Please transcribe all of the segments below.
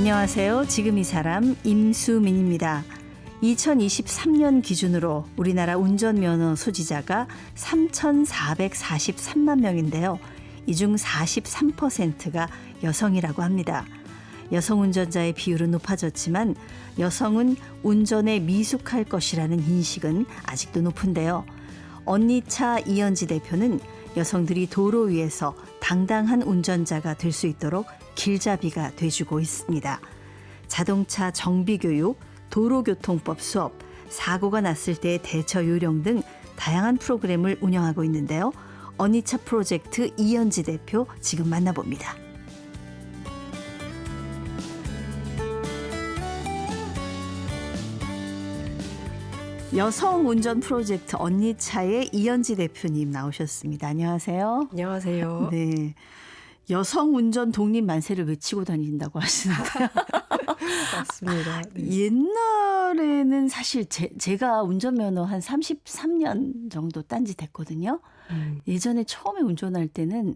안녕하세요. 지금 이 사람 임수민입니다. 2023년 기준으로 우리나라 운전면허 소지자가 3,443만 명인데요. 이 중 43%가 여성이라고 합니다. 여성 운전자의 비율은 높아졌지만 여성은 운전에 미숙할 것이라는 인식은 아직도 높은데요. 언니차 이현지 대표는 여성들이 도로 위에서 당당한 운전자가 될 수 있도록 길잡이가 돼주고 있습니다. 자동차 정비교육, 도로교통법 수업, 사고가 났을 때의 대처 요령 등 다양한 프로그램을 운영하고 있는데요. 언니차 프로젝트 이현지 대표 지금 만나봅니다. 여성 운전 프로젝트 언니차의 이현지 대표님 나오셨습니다. 안녕하세요. 안녕하세요. 네, 여성 운전 독립 만세를 외치고 다닌다고 하시는데 맞습니다. 네. 옛날에는 사실 제가 운전면허 한 33년 정도 딴지 됐거든요. 예전에 처음에 운전할 때는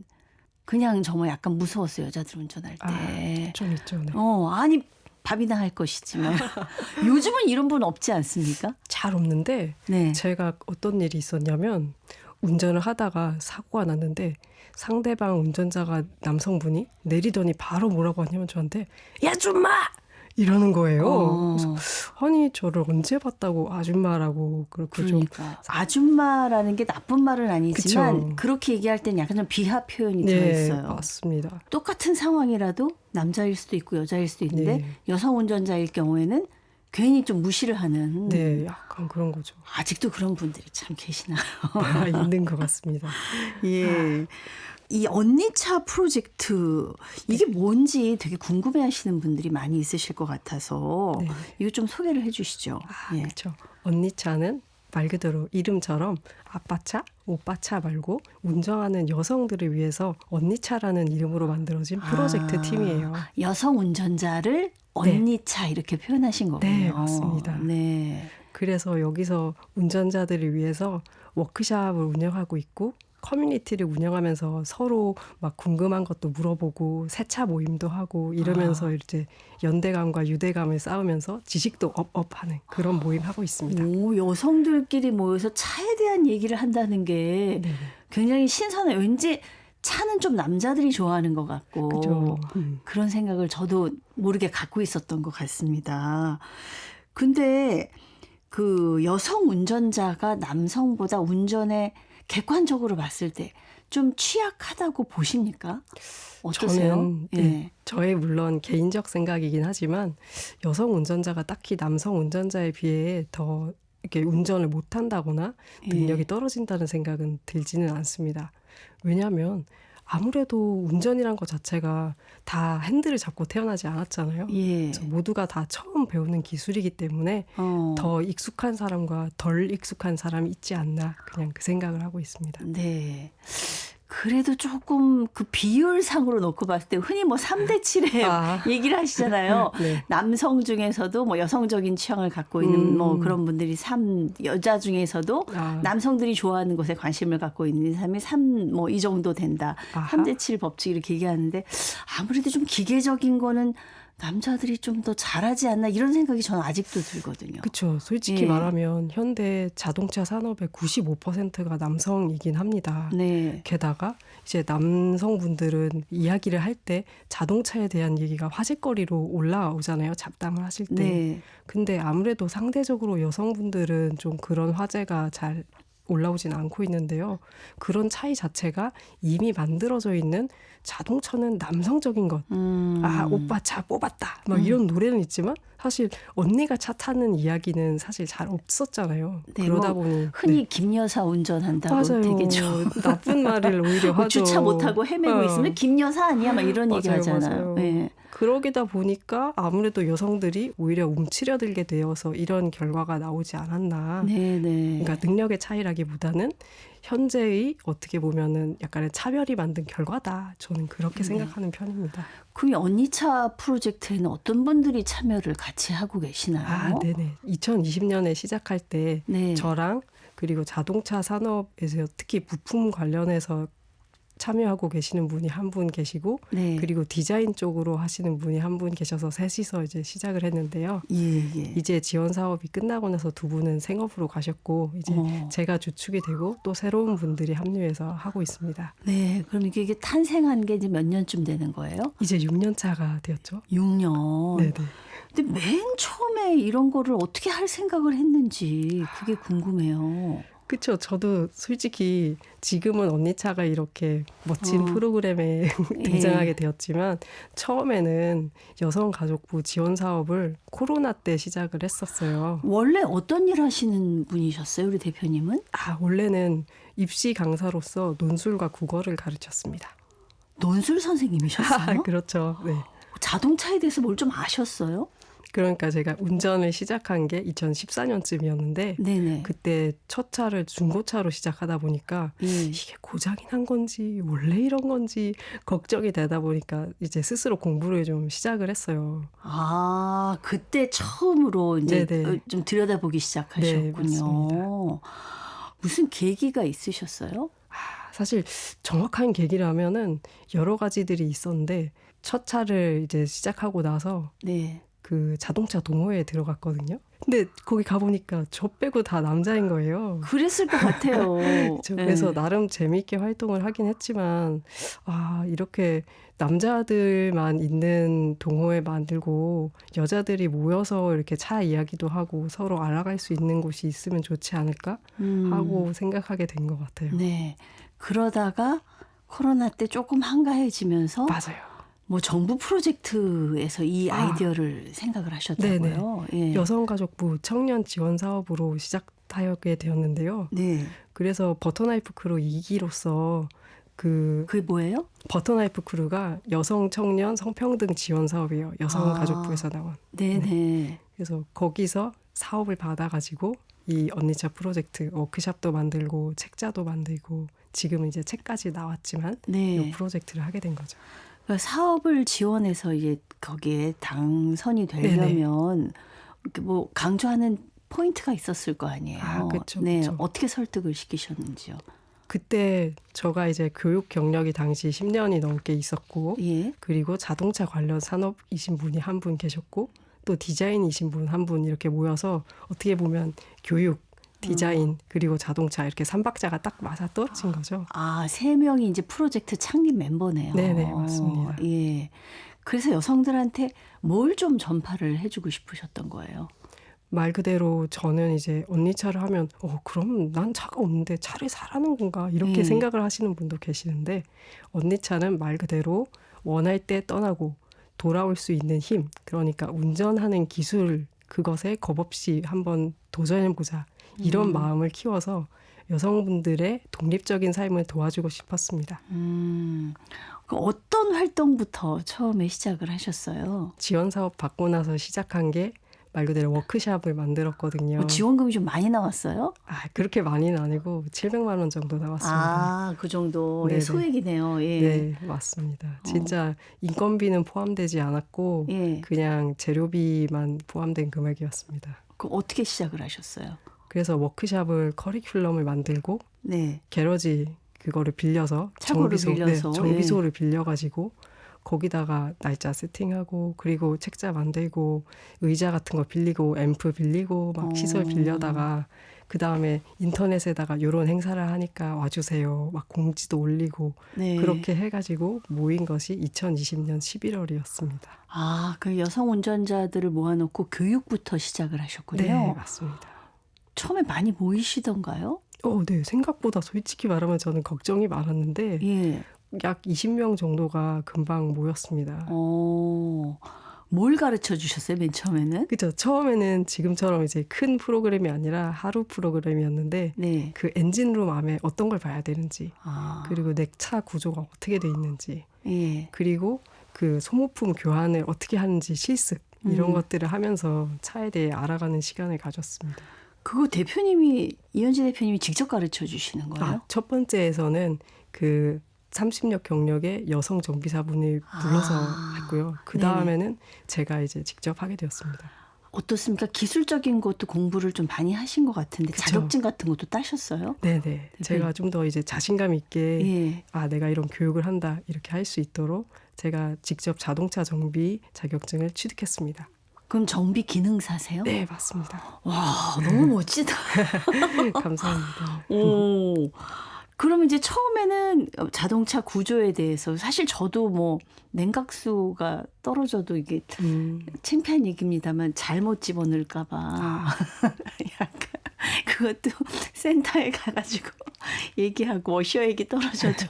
그냥 정말 약간 무서웠어요. 여자들 운전할 때. 좀 있죠. 네. 아니 밥이나 할 것이지만 요즘은 이런 분 없지 않습니까? 잘 없는데 네. 제가 어떤 일이 있었냐면 운전을 하다가 사고가 났는데 상대방 운전자가 남성분이 내리더니 바로 뭐라고 하냐면 저한테 야 좀 마! 이러는 거예요. 그래서 아니 저를 언제 봤다고 아줌마라고 그렇게 그러니까 아줌마라는 게 나쁜 말은 아니지만 그쵸. 그렇게 얘기할 땐 약간 좀 비하 표현이 네, 들어있어요. 맞습니다. 똑같은 상황이라도 남자일 수도 있고 여자일 수도 있는데 네. 여성 운전자일 경우에는 괜히 좀 무시를 하는 네, 약간 그런 거죠. 아직도 그런 분들이 참 계시나요? 있는 것 같습니다. 예. 이 언니차 프로젝트 이게 뭔지 되게 궁금해하시는 분들이 많이 있으실 것 같아서 네. 이거 좀 소개를 해주시죠. 예. 그렇죠. 언니차는 말 그대로 이름처럼 아빠차, 오빠차 말고 운전하는 여성들을 위해서 언니차라는 이름으로 만들어진 프로젝트 팀이에요. 여성 운전자를 언니차 이렇게 표현하신 거군요. 네, 맞습니다. 네. 그래서 여기서 운전자들을 위해서 워크숍을 운영하고 있고 커뮤니티를 운영하면서 서로 막 궁금한 것도 물어보고 세차 모임도 하고 이러면서 이제 연대감과 유대감을 쌓으면서 지식도 업하는 그런 모임 하고 있습니다. 오, 여성들끼리 모여서 차에 대한 얘기를 한다는 게 굉장히 신선해요. 왠지 차는 좀 남자들이 좋아하는 것 같고 그죠. 그런 생각을 저도 모르게 갖고 있었던 것 같습니다. 근데 그 여성 운전자가 남성보다 운전에 객관적으로 봤을 때 좀 취약하다고 보십니까? 어떠세요? 저는 예. 저의 물론 개인적 생각이긴 하지만 여성 운전자가 딱히 남성 운전자에 비해 더 이렇게 운전을 못한다거나 능력이 떨어진다는 생각은 들지는 않습니다. 왜냐하면 아무래도 운전이란 것 자체가 다 핸들을 잡고 태어나지 않았잖아요. 예. 그래서 모두가 다 처음 배우는 기술이기 때문에 더 익숙한 사람과 덜 익숙한 사람이 있지 않나 그냥 그 생각을 하고 있습니다. 네. 그래도 조금 그 비율상으로 놓고 봤을 때 흔히 뭐 3대 7에 얘기를 하시잖아요. 네. 남성 중에서도 뭐 여성적인 취향을 갖고 있는 뭐 그런 분들이 3, 여자 중에서도 남성들이 좋아하는 것에 관심을 갖고 있는 사람이 3, 뭐 이 정도 된다. 3대 7 법칙 이렇게 얘기하는데 아무래도 좀 기계적인 거는 남자들이 좀 더 잘하지 않나 이런 생각이 저는 아직도 들거든요. 그렇죠. 솔직히 말하면 현대 자동차 산업의 95%가 남성이긴 합니다. 네. 게다가 이제 남성분들은 이야기를 할 때 자동차에 대한 얘기가 화제거리로 올라오잖아요. 잡담을 하실 때. 네. 근데 아무래도 상대적으로 여성분들은 좀 그런 화제가 잘 올라오진 않고 있는데요. 그런 차이 자체가 이미 만들어져 있는 자동차는 남성적인 것. 오빠 차 뽑았다. 막 이런 노래는 있지만 사실 언니가 차 타는 이야기는 사실 잘 없었잖아요. 네, 그러다 뭐 보니 흔히 김여사 운전한다고 맞아요. 되게 좀 나쁜 말을 오히려 하죠. 주차 못하고 헤매고 있으면 김여사 아니야? 막 이런 얘기 하잖아요. 네. 그러기다 보니까 아무래도 여성들이 오히려 움츠려들게 되어서 이런 결과가 나오지 않았나. 네네. 그러니까 능력의 차이라기보다는 현재의 어떻게 보면은 약간의 차별이 만든 결과다. 저는 그렇게 생각하는 편입니다. 그럼 언니차 프로젝트에는 어떤 분들이 참여를 같이 하고 계시나요? 네네. 2020년에 시작할 때 네. 저랑 그리고 자동차 산업에서 특히 부품 관련해서 참여하고 계시는 분이 한 분 계시고 네. 그리고 디자인 쪽으로 하시는 분이 한 분 계셔서 셋이서 이제 시작을 했는데요. 예, 예. 이제 지원 사업이 끝나고 나서 두 분은 생업으로 가셨고 이제 제가 주축이 되고 또 새로운 분들이 합류해서 하고 있습니다. 네, 그럼 이게 탄생한 게 이제 몇 년쯤 되는 거예요? 이제 6년 차가 되었죠. 6년. 네네. 근데 맨 처음에 이런 거를 어떻게 할 생각을 했는지 그게 궁금해요. 그렇죠. 저도 솔직히 지금은 언니차가 이렇게 멋진 프로그램에 등장하게 되었지만 처음에는 여성가족부 지원 사업을 코로나 때 시작을 했었어요. 원래 어떤 일 하시는 분이셨어요, 우리 대표님은? 원래는 입시 강사로서 논술과 국어를 가르쳤습니다. 논술 선생님이셨어요? 그렇죠. 네. 자동차에 대해서 뭘 좀 아셨어요? 그러니까 제가 운전을 시작한 게 2014년쯤이었는데 네네. 그때 첫 차를 중고차로 시작하다 보니까 예. 이게 고장이 난 건지 원래 이런 건지 걱정이 되다 보니까 이제 스스로 공부를 좀 시작을 했어요. 아, 그때 처음으로 이제 네네. 좀 들여다보기 시작하셨군요. 네, 맞습니다. 무슨 계기가 있으셨어요? 사실 정확한 계기라면은 여러 가지들이 있었는데 첫 차를 이제 시작하고 나서 네. 그 자동차 동호회에 들어갔거든요. 근데 거기 가보니까 저 빼고 다 남자인 거예요. 그랬을 것 같아요. 그래서 네. 나름 재미있게 활동을 하긴 했지만 이렇게 남자들만 있는 동호회 만들고 여자들이 모여서 이렇게 차 이야기도 하고 서로 알아갈 수 있는 곳이 있으면 좋지 않을까 하고 생각하게 된 것 같아요. 네. 그러다가 코로나 때 조금 한가해지면서 맞아요. 뭐 정부 프로젝트에서 이 아이디어를 생각을 하셨다고요? 예. 여성가족부 청년 지원 사업으로 시작하게 되었는데요. 네. 그래서 버터나이프 크루 2기로서 그게 뭐예요? 버터나이프 크루가 여성 청년 성평등 지원 사업이에요. 여성가족부에서 나온. 네네. 그래서 거기서 사업을 받아가지고 이 언니차 프로젝트 워크샵도 만들고 책자도 만들고 지금은 이제 책까지 나왔지만 네. 이 프로젝트를 하게 된 거죠. 그러니까 사업을 지원해서 이제 거기에 당선이 되려면 이렇게 뭐 강조하는 포인트가 있었을 거 아니에요. 그쵸, 네. 그쵸. 어떻게 설득을 시키셨는지요? 그때 제가 이제 교육 경력이 당시 10년이 넘게 있었고 예. 그리고 자동차 관련 산업이신 분이 한 분 계셨고 또 디자인이신 분 한 분 이렇게 모여서 어떻게 보면 교육, 디자인 그리고 자동차 이렇게 3박자가 딱 맞아 떨어진 거죠. 아, 3명이 이제 프로젝트 창립 멤버네요. 네네, 맞습니다. 예. 그래서 여성들한테 뭘 좀 전파를 해주고 싶으셨던 거예요? 말 그대로 저는 이제 언니 차를 하면 그럼 난 차가 없는데 차를 사라는 건가 이렇게 생각을 하시는 분도 계시는데 언니 차는 말 그대로 원할 때 떠나고 돌아올 수 있는 힘 그러니까 운전하는 기술 그것에 겁없이 한번 도전해보자 이런 마음을 키워서 여성분들의 독립적인 삶을 도와주고 싶었습니다. 그 어떤 활동부터 처음에 시작을 하셨어요? 지원 사업 받고 나서 시작한 게 말 그대로 워크샵을 만들었거든요. 지원금이 좀 많이 나왔어요? 그렇게 많이는 아니고 700만 원 정도 나왔습니다. 그 정도의 네네. 소액이네요. 예. 네, 맞습니다. 진짜 인건비는 포함되지 않았고 예. 그냥 재료비만 포함된 금액이었습니다. 그 어떻게 시작을 하셨어요? 그래서 워크샵을 커리큘럼을 만들고 네. 게러지 그거를 빌려서 차고를 빌려서, 정비소를 빌려가지고 거기다가 날짜 세팅하고 그리고 책자 만들고 의자 같은 거 빌리고 앰프 빌리고 막 시설 빌려다가 그 다음에 인터넷에다가 이런 행사를 하니까 와주세요. 막 공지도 올리고 네. 그렇게 해가지고 모인 것이 2020년 11월이었습니다. 그 여성 운전자들을 모아놓고 교육부터 시작을 하셨군요. 네, 맞습니다. 처음에 많이 모이시던가요? 네. 생각보다 솔직히 말하면 저는 걱정이 많았는데 예. 약 20명 정도가 금방 모였습니다. 뭘 가르쳐 주셨어요, 맨 처음에는? 그죠. 처음에는 지금처럼 이제 큰 프로그램이 아니라 하루 프로그램이었는데 네. 그 엔진룸 안에 어떤 걸 봐야 되는지 그리고 내 차 구조가 어떻게 돼 있는지 예. 그리고 그 소모품 교환을 어떻게 하는지 실습 이런 것들을 하면서 차에 대해 알아가는 시간을 가졌습니다. 그거 이현지 대표님이 직접 가르쳐 주시는 거예요? 첫 번째에서는 그 30년 경력의 여성 정비사분을 불러서 했고요. 그 다음에는 제가 이제 직접 하게 되었습니다. 어떻습니까? 기술적인 것도 공부를 좀 많이 하신 것 같은데 그쵸. 자격증 같은 것도 따셨어요? 네네. 제가 좀 더 이제 자신감 있게 예. 내가 이런 교육을 한다 이렇게 할 수 있도록 제가 직접 자동차 정비 자격증을 취득했습니다. 그럼 정비 기능사세요? 네, 맞습니다. 와, 너무 멋지다. 감사합니다. 오. 그럼 이제 처음에는 자동차 구조에 대해서 사실 저도 뭐 냉각수가 떨어져도 이게 창피한 얘기입니다만 잘못 집어넣을까 봐 약간 그것도 센터에 가가지고 얘기하고 워셔액이 떨어져도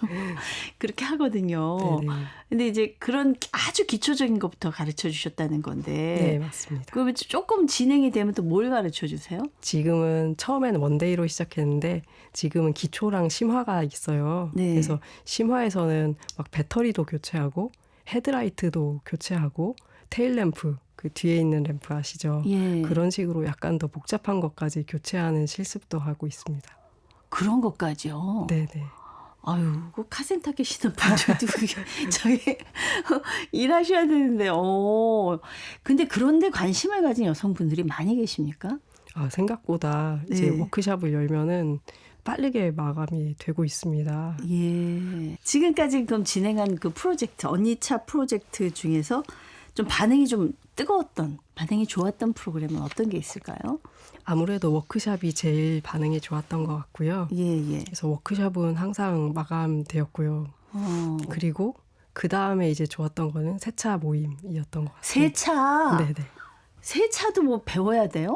그렇게 하거든요. 네네. 근데 이제 그런 아주 기초적인 것부터 가르쳐 주셨다는 건데. 네, 맞습니다. 그러면 조금 진행이 되면 또 뭘 가르쳐 주세요? 지금은 처음에는 원데이로 시작했는데 지금은 기초랑 심화가 있어요. 네. 그래서 심화에서는 막 배터리도 교체하고 헤드라이트도 교체하고 테일램프 그 뒤에 있는 램프 아시죠? 예. 그런 식으로 약간 더 복잡한 것까지 교체하는 실습도 하고 있습니다. 그런 것까지요. 네네. 아유, 그 카센터 계시는 분들도 저희 일하셔야 되는데, 근데 그런데 관심을 가진 여성분들이 많이 계십니까? 생각보다 이제 네. 워크숍을 열면은 빠르게 마감이 되고 있습니다. 예. 지금까지 그럼 진행한 그 프로젝트, 언니차 프로젝트 중에서 좀 반응이 좀 뜨거웠던, 반응이 좋았던 프로그램은 어떤 게 있을까요? 아무래도 워크숍이 제일 반응이 좋았던 것 같고요. 예. 그래서 워크숍은 항상 마감되었고요. 그리고 그 다음에 이제 좋았던 거는 세차 모임이었던 것 같습니다. 세차. 네네. 세차도 뭐 배워야 돼요?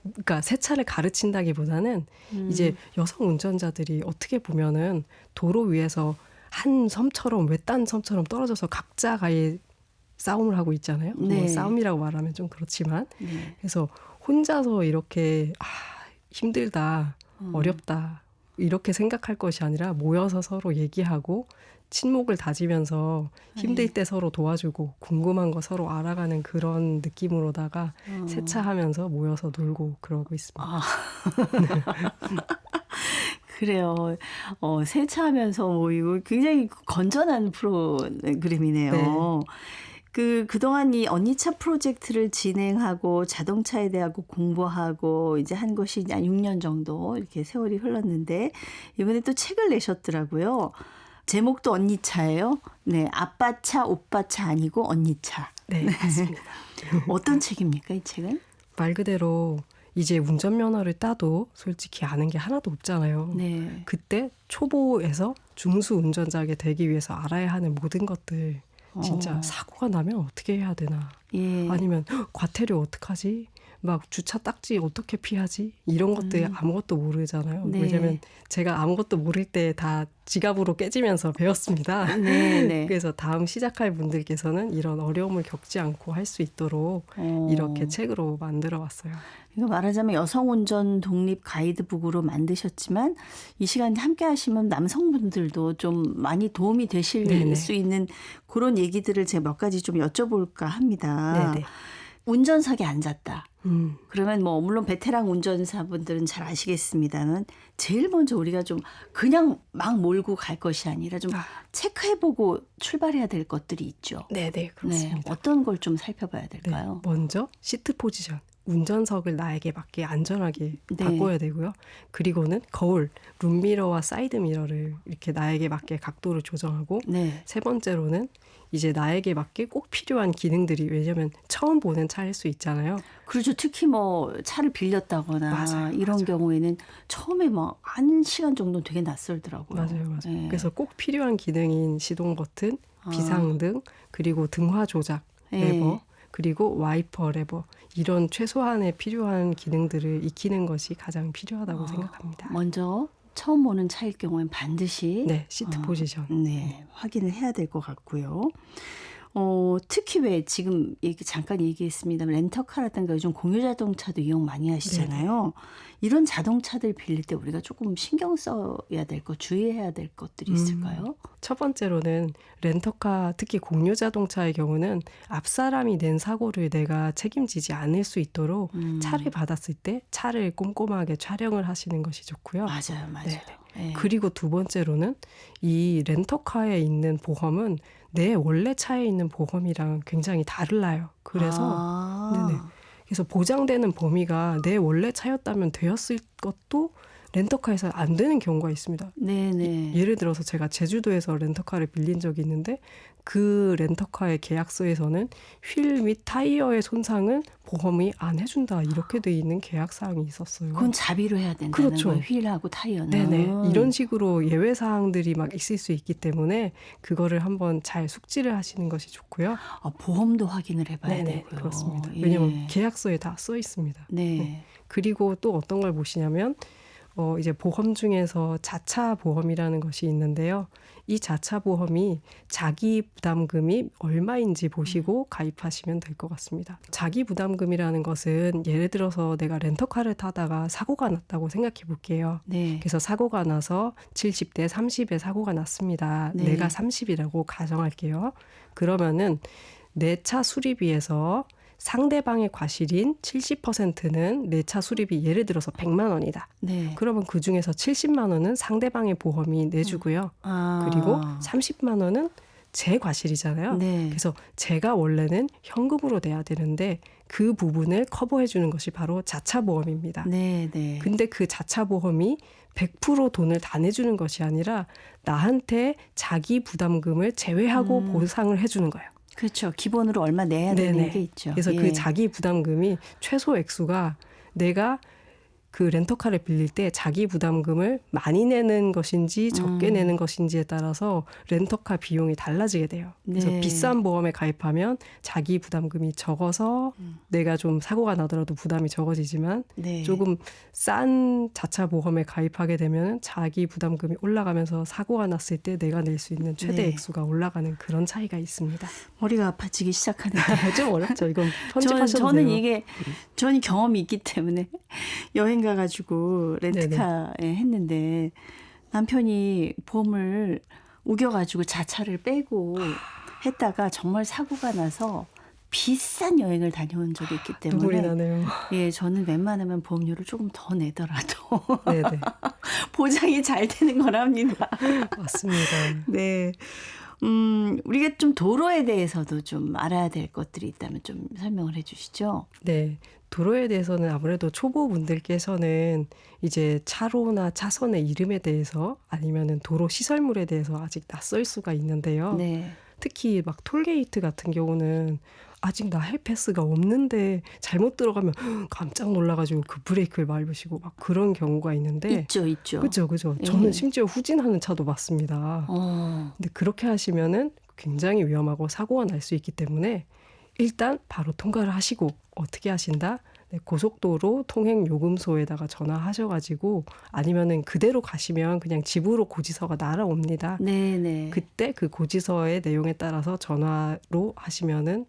그러니까 세차를 가르친다기보다는 이제 여성 운전자들이 어떻게 보면은 도로 위에서 한 섬처럼 외딴 섬처럼 떨어져서 각자가의 싸움을 하고 있잖아요. 네. 뭐 싸움이라고 말하면 좀 그렇지만 네. 그래서 혼자서 이렇게 힘들다, 어렵다 이렇게 생각할 것이 아니라 모여서 서로 얘기하고 친목을 다지면서 힘들 때 서로 도와주고 궁금한 거 서로 알아가는 그런 느낌으로다가 세차하면서 모여서 놀고 그러고 있습니다. 그래요. 세차하면서 모이고 굉장히 건전한 프로그램이네요. 네. 그동안 이 언니차 프로젝트를 진행하고 자동차에 대하고 공부하고 이제 한 것이 이제 한 6년 정도 이렇게 세월이 흘렀는데 이번에 또 책을 내셨더라고요. 제목도 언니차예요. 네, 아빠 차, 오빠 차 아니고 언니차. 네, 맞습니다. 어떤 책입니까, 이 책은? 말 그대로 이제 운전면허를 따도 솔직히 아는 게 하나도 없잖아요. 네. 그때 초보에서 중수 운전자가 되기 위해서 알아야 하는 모든 것들 진짜 사고가 나면 어떻게 해야 되나 예. 아니면 과태료 어떡하지? 막 주차 딱지 어떻게 피하지? 이런 것들 아무것도 모르잖아요. 네. 왜냐하면 제가 아무것도 모를 때 다 지갑으로 깨지면서 배웠습니다. 네. 그래서 다음 시작할 분들께서는 이런 어려움을 겪지 않고 할 수 있도록 이렇게 책으로 만들어 왔어요. 이거 말하자면 여성운전 독립 가이드북으로 만드셨지만 이 시간 함께 하시면 남성분들도 좀 많이 도움이 되실 네네. 수 있는 그런 얘기들을 제가 몇 가지 좀 여쭤볼까 합니다. 네네. 운전석에 앉았다. 그러면 뭐 물론 베테랑 운전사분들은 잘 아시겠습니다만 제일 먼저 우리가 좀 그냥 막 몰고 갈 것이 아니라 좀 체크해보고 출발해야 될 것들이 있죠. 네네, 그렇습니다. 네, 어떤 걸 좀 살펴봐야 될까요? 먼저 시트 포지션. 운전석을 나에게 맞게 안전하게 네. 바꿔야 되고요. 그리고는 거울, 룸미러와 사이드 미러를 이렇게 나에게 맞게 각도를 조정하고 네. 세 번째로는 이제 나에게 맞게 꼭 필요한 기능들이 왜냐하면 처음 보는 차일 수 있잖아요. 그렇죠. 특히 뭐 차를 빌렸다거나 맞아요, 이런 맞아요. 경우에는 처음에 막 한 시간 정도 되게 낯설더라고요. 맞아요. 네. 그래서 꼭 필요한 기능인 시동 버튼, 비상등, 그리고 등화 조작 레버, 네. 그리고 와이퍼 레버 이런 최소한의 필요한 기능들을 익히는 것이 가장 필요하다고 생각합니다. 먼저 처음 보는 차일 경우엔 반드시 네, 시트 포지션. 네, 확인을 해야 될 것 같고요. 특히 왜 지금 잠깐 얘기했습니다만 렌터카라든가 요즘 공유자동차도 이용 많이 하시잖아요. 이런 자동차들 빌릴 때 우리가 조금 신경 써야 될 것, 주의해야 될 것들이 있을까요? 첫 번째로는 렌터카 특히 공유자동차의 경우는 앞사람이 낸 사고를 내가 책임지지 않을 수 있도록 차를 받았을 때 차를 꼼꼼하게 촬영을 하시는 것이 좋고요. 맞아요. 네. 네. 그리고 두 번째로는 이 렌터카에 있는 보험은 내 원래 차에 있는 보험이랑 굉장히 달라요. 그래서 네네. 그래서 보장되는 범위가 내 원래 차였다면 되었을 것도 렌터카에서 안 되는 경우가 있습니다. 네네. 예를 들어서 제가 제주도에서 렌터카를 빌린 적이 있는데 그 렌터카의 계약서에서는 휠 및 타이어의 손상은 보험이 안 해준다 이렇게 돼 있는 계약 사항이 있었어요. 그건 자비로 해야 된다는 그렇죠. 거예요. 휠하고 타이어는. 네네. 이런 식으로 예외 사항들이 막 있을 수 있기 때문에 그거를 한번 잘 숙지를 하시는 것이 좋고요. 보험도 확인을 해봐야 네네, 되고요. 그렇습니다. 예. 왜냐하면 계약서에 다 써 있습니다. 네. 그리고 또 어떤 걸 보시냐면 이제 보험 중에서 자차 보험이라는 것이 있는데요. 이 자차 보험이 자기 부담금이 얼마인지 보시고 가입하시면 될 것 같습니다. 자기 부담금이라는 것은 예를 들어서 내가 렌터카를 타다가 사고가 났다고 생각해 볼게요. 네. 그래서 사고가 나서 70대 30에 사고가 났습니다. 네. 내가 30이라고 가정할게요. 그러면은 내 차 수리비에서 상대방의 과실인 70%는 내 차 수리비 예를 들어서 100만 원이다. 네. 그러면 그중에서 70만 원은 상대방의 보험이 내주고요. 그리고 30만 원은 제 과실이잖아요. 네. 그래서 제가 원래는 현금으로 내야 되는데 그 부분을 커버해 주는 것이 바로 자차 보험입니다. 네. 네. 근데 그 자차 보험이 100% 돈을 다 내주는 것이 아니라 나한테 자기 부담금을 제외하고 보상을 해주는 거예요. 그렇죠. 기본으로 얼마 내야 되는 네네. 게 있죠. 그래서 예. 그 자기 부담금이 최소 액수가 내가 그 렌터카를 빌릴 때 자기 부담금을 많이 내는 것인지 적게 내는 것인지에 따라서 렌터카 비용이 달라지게 돼요. 그래서 네. 비싼 보험에 가입하면 자기 부담금이 적어서 내가 좀 사고가 나더라도 부담이 적어지지만 네. 조금 싼 자차 보험에 가입하게 되면 자기 부담금이 올라가면서 사고가 났을 때 내가 낼 수 있는 최대 네. 액수가 올라가는 그런 차이가 있습니다. 머리가 아파지기 시작하는데. 좀 어렵죠. 이건 편집하셔도 저는 돼요. 이게 저는 경험이 있기 때문에 여행 가가지고 렌트카에 했는데 남편이 보험을 우겨가지고 자차를 빼고 했다가 정말 사고가 나서 비싼 여행을 다녀온 적이 있기 눈물이 때문에 나네요. 예, 저는 웬만하면 보험료를 조금 더 내더라도 네네. 보장이 잘 되는 거랍니다. 맞습니다. 네. 우리가 좀 도로에 대해서도 좀 알아야 될 것들이 있다면 좀 설명을 해 주시죠. 네. 도로에 대해서는 아무래도 초보분들께서는 이제 차로나 차선의 이름에 대해서 아니면은 도로 시설물에 대해서 아직 낯설 수가 있는데요. 네. 특히 막 톨게이트 같은 경우는 아직 나 헬패스가 없는데 잘못 들어가면 깜짝 놀라가지고 그 브레이크를 밟으시고 막 그런 경우가 있는데 있죠, 있죠. 그렇죠, 그렇죠. 예. 저는 심지어 후진하는 차도 봤습니다. 근데 그렇게 하시면은 굉장히 위험하고 사고가 날 수 있기 때문에 일단 바로 통과를 하시고 어떻게 하신다? 네, 고속도로 통행요금소에다가 전화하셔가지고 아니면은 그대로 가시면 그냥 집으로 고지서가 날아옵니다. 네네. 그때 그 고지서의 내용에 따라서 전화로 하시면은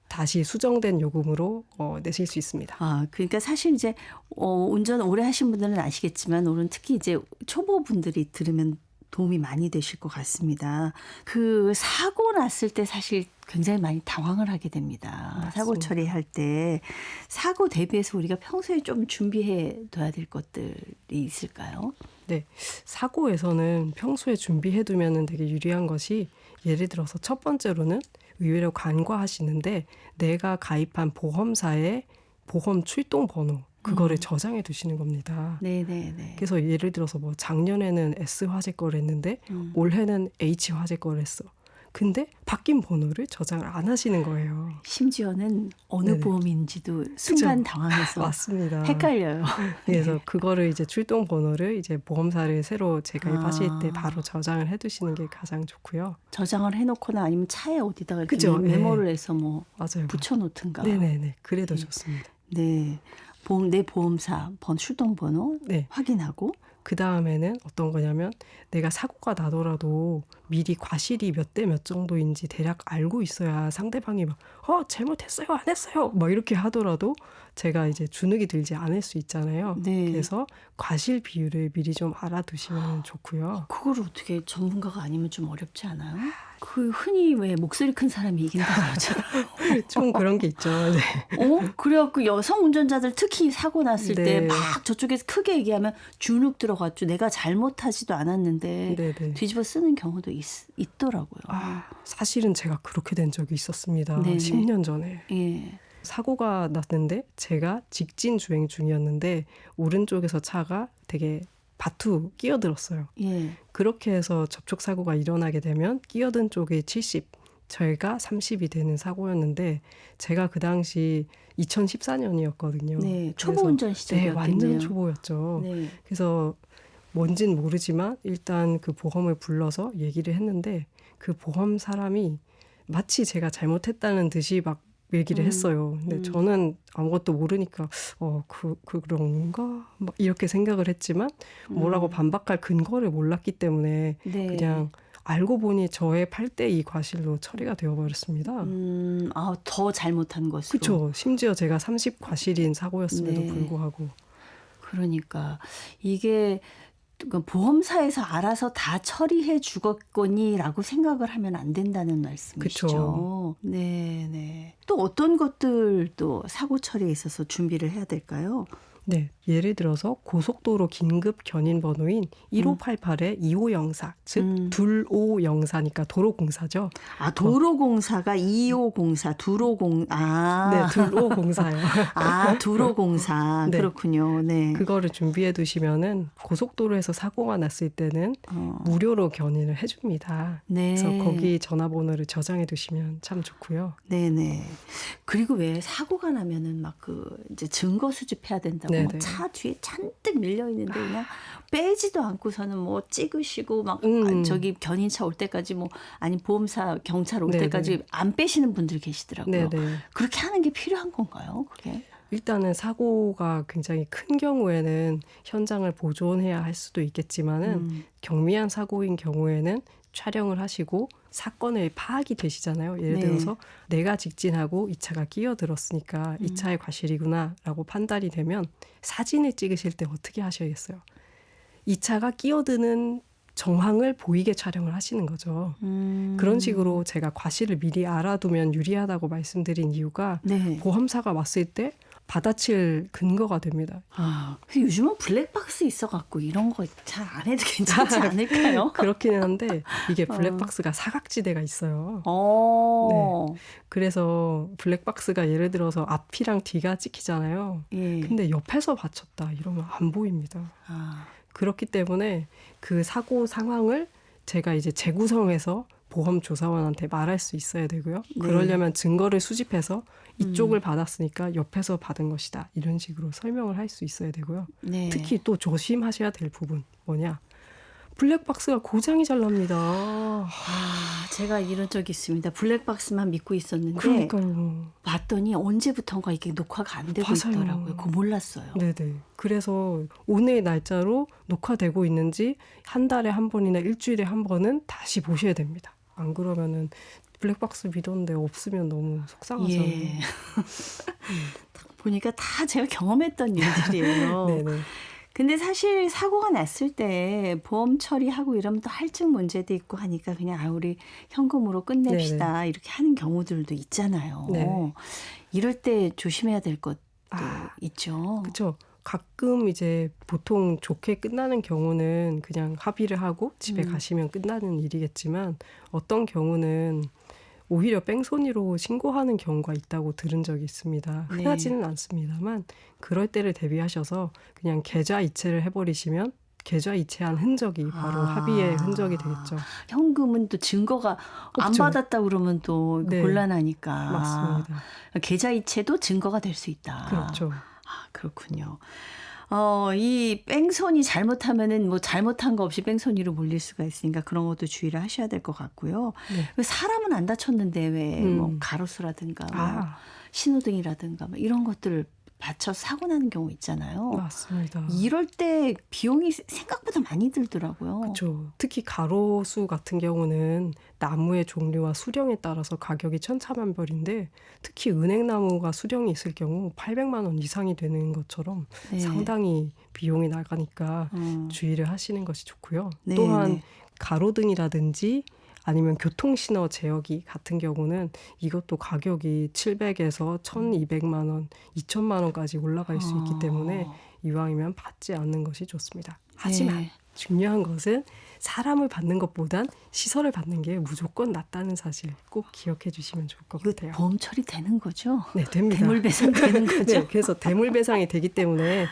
다시 수정된 요금으로 내실 수 있습니다. 그러니까 사실 이제 운전 오래 하신 분들은 아시겠지만 오늘 특히 이제 초보분들이 들으면 도움이 많이 되실 것 같습니다. 그 사고 났을 때 사실 굉장히 많이 당황을 하게 됩니다. 맞습니다. 사고 처리할 때 사고 대비해서 우리가 평소에 좀 준비해 둬야 될 것들이 있을까요? 네, 사고에서는 평소에 준비해두면 되게 유리한 것이 예를 들어서 첫 번째로는 의외로 간과하시는데 내가 가입한 보험사의 보험 출동 번호 그거를 저장해 두시는 겁니다. 네네네. 그래서 예를 들어서 뭐 작년에는 S 화재 거를 했는데 올해는 H 화재 거를 했어. 근데 바뀐 번호를 저장을 안 하시는 거예요. 심지어는 어느 네네. 보험인지도 순간 그쵸? 당황해서 맞습니다. 헷갈려요. 그래서 그거를 이제 출동 번호를 이제 보험사를 새로 재가입하실 때 바로 저장을 해두시는 게 가장 좋고요. 저장을 해놓거나 아니면 차에 어디다가 이렇게 그죠? 메모를 해서 뭐 맞아요. 붙여놓든가. 네네네. 그래도 좋습니다. 네. 내 보험사 출동 번호 네. 확인하고 그 다음에는 어떤 거냐면 내가 사고가 나더라도 미리 과실이 몇 대 몇 정도인지 대략 알고 있어야 상대방이 막 잘못했어요 안 했어요 막 이렇게 하더라도 제가 이제 주눅이 들지 않을 수 있잖아요. 네. 그래서 과실 비율을 미리 좀 알아두시면 좋고요. 그걸 어떻게 전문가가 아니면 좀 어렵지 않아요? 그 흔히 왜 목소리 큰 사람이 이긴다고 하잖아요. 좀 그런 게 있죠. 네. 그래갖고 여성 운전자들 특히 사고 났을 때 네. 막 저쪽에서 크게 얘기하면 주눅 들어갔죠. 내가 잘못하지도 않았는데 네네. 뒤집어 쓰는 경우도 있더라고요. 사실은 제가 그렇게 된 적이 있었습니다. 네네. 10년 전에. 예. 사고가 났는데 제가 직진 주행 중이었는데 오른쪽에서 차가 되게 바투 끼어들었어요. 예. 그렇게 해서 접촉사고가 일어나게 되면 끼어든 쪽이 70, 저희가 30이 되는 사고였는데 제가 그 당시 2014년이었거든요. 네. 초보 운전 네, 시절이었겠네요. 완전 초보였죠. 네. 그래서 뭔진 모르지만 일단 그 보험을 불러서 얘기를 했는데 그 보험 사람이 마치 제가 잘못했다는 듯이 막 얘기를 했어요. 근데 저는 아무것도 모르니까 그런가? 막 이렇게 생각을 했지만 뭐라고 반박할 근거를 몰랐기 때문에 네. 그냥 알고 보니 저의 8대2 과실로 처리가 되어버렸습니다. 더 잘못한 것으로. 그렇죠. 심지어 제가 30 과실인 사고였음에도 네. 불구하고. 그러니까 이게 보험사에서 알아서 다 처리해 주겠거니라고 생각을 하면 안 된다는 말씀이시죠. 그쵸. 네, 네. 또 어떤 것들 또 사고 처리에 있어서 준비를 해야 될까요? 네, 예를 들어서 고속도로 긴급 견인 번호인 1588의 2504, 즉 둘오영사니까 도로공사죠. 도로공사가 2504, 네, 둘오공사요. 도로공사. 네. 그렇군요. 네. 그거를 준비해 두시면은 고속도로에서 사고가 났을 때는 무료로 견인을 해줍니다. 네. 그래서 거기 전화번호를 저장해 두시면 참 좋고요. 네네. 그리고 왜 사고가 나면은 막 이제 증거 수집해야 된다고 네네. 차 뒤에 잔뜩 밀려 있는데 그냥 빼지도 않고서는 뭐 찍으시고 막 저기 견인차 올 때까지 아니 보험사 경찰 올 네네. 때까지 안 빼시는 분들이 계시더라고요. 네네. 그렇게 하는 게 필요한 건가요? 그게? 일단은 사고가 굉장히 큰 경우에는 현장을 보존해야 할 수도 있겠지만은 경미한 사고인 경우에는 촬영을 하시고 사건의 파악이 되시잖아요. 예를 네. 들어서 내가 직진하고 이 차가 끼어들었으니까 이 차의 과실이구나라고 판단이 되면 사진을 찍으실 때 어떻게 하셔야겠어요? 이 차가 끼어드는 정황을 보이게 촬영을 하시는 거죠. 그런 식으로 제가 과실을 미리 알아두면 유리하다고 말씀드린 이유가 네. 보험사가 왔을 때 받아칠 근거가 됩니다. 요즘은 블랙박스 있어갖고 이런 거 잘 안 해도 괜찮지 않을까요? 그렇기는 한데 이게 블랙박스가 사각지대가 있어요. 네. 그래서 블랙박스가 예를 들어서 앞이랑 뒤가 찍히잖아요. 예. 근데 옆에서 받쳤다 이러면 안 보입니다. 그렇기 때문에 그 사고 상황을 제가 이제 재구성해서 보험 조사원한테 말할 수 있어야 되고요. 네. 그러려면 증거를 수집해서 이쪽을 받았으니까 옆에서 받은 것이다. 이런 식으로 설명을 할 수 있어야 되고요. 네. 특히 또 조심하셔야 될 부분 뭐냐. 블랙박스가 고장이 잘 납니다. 제가 이런 적이 있습니다. 블랙박스만 믿고 있었는데 그러니까요. 봤더니 언제부턴가 이게 녹화가 안 되고 맞아요. 있더라고요. 그거 몰랐어요. 네네. 그래서 오늘 날짜로 녹화되고 있는지 한 달에 한 번이나 일주일에 한 번은 다시 보셔야 됩니다. 안 그러면은 블랙박스 믿었는데 없으면 너무 속상하잖아요. 예. 보니까 다 제가 경험했던 일들이에요. 네네. 근데 사실 사고가 났을 때 보험 처리하고 이러면 또 할증 문제도 있고 하니까 그냥 우리 현금으로 끝냅시다. 네네. 이렇게 하는 경우들도 있잖아요. 네. 이럴 때 조심해야 될 것도 있죠. 그렇죠. 가끔 이제 보통 좋게 끝나는 경우는 그냥 합의를 하고 집에 가시면 끝나는 일이겠지만 어떤 경우는 오히려 뺑소니로 신고하는 경우가 있다고 들은 적이 있습니다. 네. 흔하지는 않습니다만 그럴 때를 대비하셔서 그냥 계좌 이체를 해버리시면 계좌 이체한 흔적이 바로 합의의 흔적이 되겠죠. 현금은 또 증거가 안 없죠. 받았다 그러면 또 네. 곤란하니까. 맞습니다. 계좌 이체도 증거가 될 수 있다. 그렇죠. 그렇군요. 이 뺑소니 잘못하면은 잘못한 거 없이 뺑소니로 몰릴 수가 있으니까 그런 것도 주의를 하셔야 될 것 같고요. 네. 왜 사람은 안 다쳤는데 왜 가로수라든가 신호등이라든가 이런 것들을 받쳐서 사고 나는 경우 있잖아요. 맞습니다. 이럴 때 비용이 생각보다 많이 들더라고요. 그렇죠. 특히 가로수 같은 경우는 나무의 종류와 수령에 따라서 가격이 천차만별인데 특히 은행나무가 수령이 있을 경우 800만 원 이상이 되는 것처럼 네. 상당히 비용이 나가니까 주의를 하시는 것이 좋고요. 네, 또한 네. 가로등이라든지 아니면 교통신호 제어기 같은 경우는 이것도 가격이 700에서 1200만 원, 2000만 원까지 올라갈 수 있기 때문에 이왕이면 받지 않는 것이 좋습니다. 하지만 네. 중요한 것은 사람을 받는 것보단 시설을 받는 게 무조건 낫다는 사실 꼭 기억해 주시면 좋을 것 이거 같아요. 보험 처리되는 거죠? 네, 됩니다. 대물배상 되는 거죠? 네, 그래서 대물배상이 되기 때문에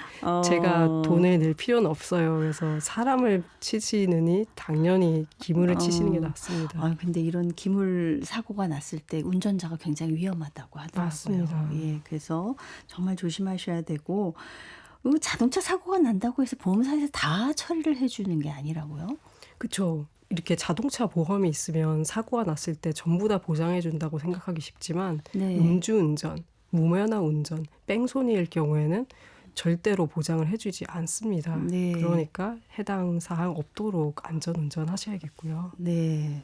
제가 어. 돈을 낼 필요는 없어요. 그래서 사람을 치시느니 당연히 기물을 치시는 게 낫습니다. 아, 근데 이런 기물 사고가 났을 때 운전자가 굉장히 위험하다고 하더라고요. 맞습니다. 예, 그래서 정말 조심하셔야 되고 자동차 사고가 난다고 해서 보험사에서 다 처리를 해주는 게 아니라고요? 그렇죠. 이렇게 자동차 보험이 있으면 사고가 났을 때 전부 다 보장해 준다고 생각하기 쉽지만 네. 음주운전, 무면허 운전, 뺑소니일 경우에는 절대로 보장을 해주지 않습니다. 네. 그러니까 해당 사항 없도록 안전운전 하셔야겠고요. 네.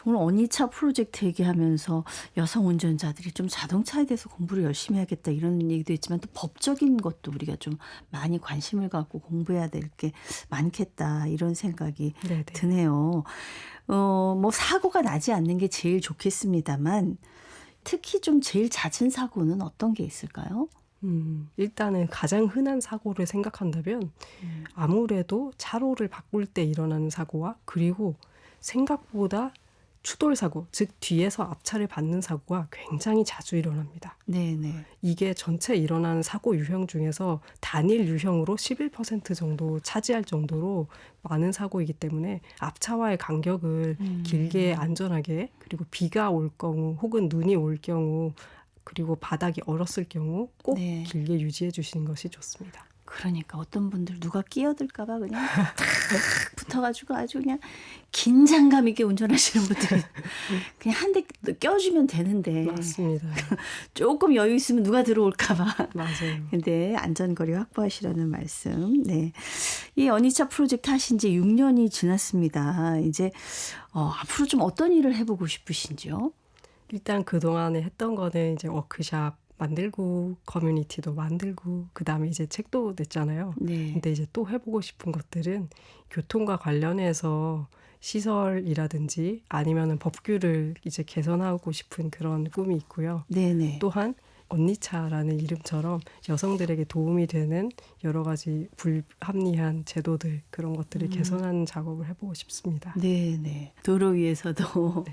오늘 언니차 프로젝트 얘기하면서 여성 운전자들이 좀 자동차에 대해서 공부를 열심히 해야겠다 이런 얘기도 있지만 또 법적인 것도 우리가 좀 많이 관심을 갖고 공부해야 될 게 많겠다 이런 생각이 네네. 드네요. 뭐 사고가 나지 않는 게 제일 좋겠습니다만 특히 좀 제일 잦은 사고는 어떤 게 있을까요? 일단은 가장 흔한 사고를 생각한다면 아무래도 차로를 바꿀 때 일어나는 사고와 그리고 생각보다 추돌 사고, 즉 뒤에서 앞차를 받는 사고가 굉장히 자주 일어납니다. 네네. 이게 전체 일어나는 사고 유형 중에서 단일 유형으로 11% 정도 차지할 정도로 많은 사고이기 때문에 앞차와의 간격을 길게 안전하게 그리고 비가 올 경우 혹은 눈이 올 경우 그리고 바닥이 얼었을 경우 꼭 네. 길게 유지해 주시는 것이 좋습니다. 그러니까 어떤 분들 누가 끼어들까 봐 그냥 탁 붙어가지고 아주 그냥 긴장감 있게 운전하시는 분들이 그냥 한 대 껴주면 되는데 맞습니다. 조금 여유 있으면 누가 들어올까 봐. 맞아요. 근데 안전거리 확보하시라는 말씀. 네. 이 언니차 프로젝트 하신 지 6년이 지났습니다. 이제 앞으로 좀 어떤 일을 해보고 싶으신지요? 일단 그동안에 했던 거는 이제 워크샵 만들고 커뮤니티도 만들고 그다음에 이제 책도 냈잖아요. 네. 근데 이제 또 해보고 싶은 것들은 교통과 관련해서 시설이라든지 아니면은 법규를 이제 개선하고 싶은 그런 꿈이 있고요. 네네. 또한 언니차라는 이름처럼 여성들에게 도움이 되는 여러 가지 불합리한 제도들 그런 것들을 개선하는 작업을 해보고 싶습니다. 네네. 도로 위에서도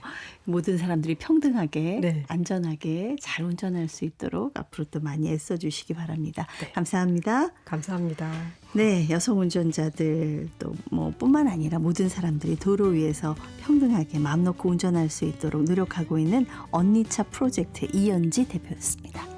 모든 사람들이 평등하게 네. 안전하게 잘 운전할 수 있도록 앞으로 또 많이 애써주시기 바랍니다. 네. 감사합니다. 감사합니다. 네, 여성 운전자들 또 뭐 뿐만 아니라 모든 사람들이 도로 위에서 평등하게 마음 놓고 운전할 수 있도록 노력하고 있는 언니차 프로젝트 이연지 대표였습니다.